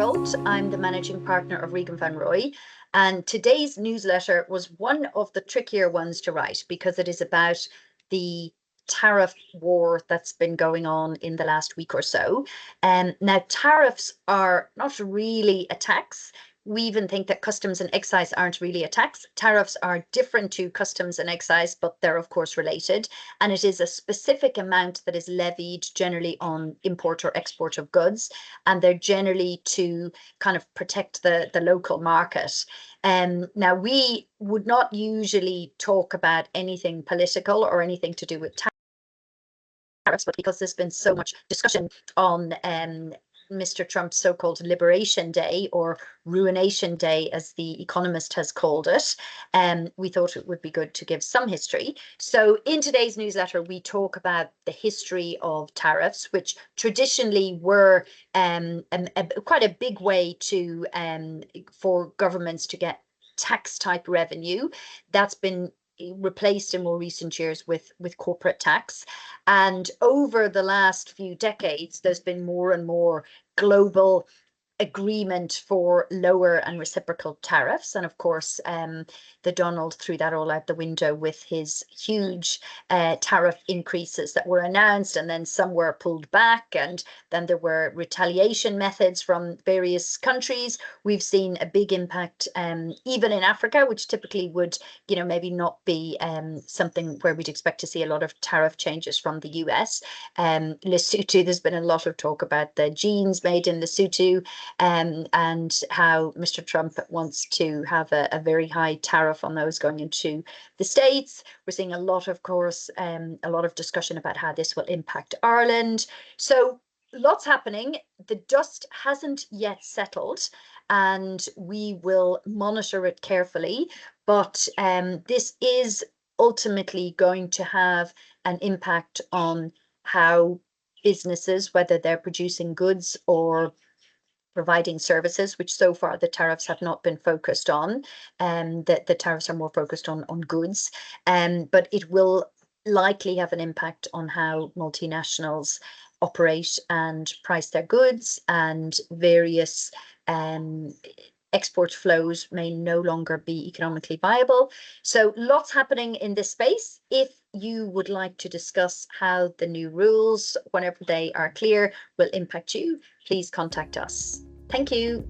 Walt. I'm the managing partner of Regan Rooy, and today's newsletter was one of the trickier ones to write because it is about the tariff war that's been going on in the last week or so. Now, tariffs are not really a tax. We even think that customs and excise aren't really a tax. Tariffs are different to customs and excise, but they're of course related. And it is a specific amount that is levied generally on import or export of goods. And they're generally to kind of protect the local market. Now, we would not usually talk about anything political or anything to do with tariffs, but because there's been so much discussion on Mr. Trump's so-called Liberation Day, or Ruination Day, as The Economist has called it, we thought it would be good to give some history. So in today's newsletter, we talk about the history of tariffs, which traditionally were quite a big way to for governments to get tax-type revenue. That's been replaced in more recent years with corporate tax. And over the last few decades, there's been more and more global agreement for lower and reciprocal tariffs. And of course, the Donald threw that all out the window with his huge tariff increases that were announced, and then some were pulled back, and then there were retaliation methods from various countries. We've seen a big impact even in Africa, which typically would, maybe not be something where we'd expect to see a lot of tariff changes from the US. Lesotho, there's been a lot of talk about the jeans made in Lesotho, and how Mr. Trump wants to have a very high tariff on those going into the States. We're seeing a lot, of course, a lot of discussion about how this will impact Ireland. So lots happening. The dust hasn't yet settled, and we will monitor it carefully. But this is ultimately going to have an impact on how businesses, whether they're producing goods or providing services, which so far the tariffs have not been focused on, that the tariffs are more focused on goods, but it will likely have an impact on how multinationals operate and price their goods, and various export flows may no longer be economically viable. So lots happening in this space. If you would like to discuss how the new rules, whenever they are clear, will impact you, please contact us. Thank you.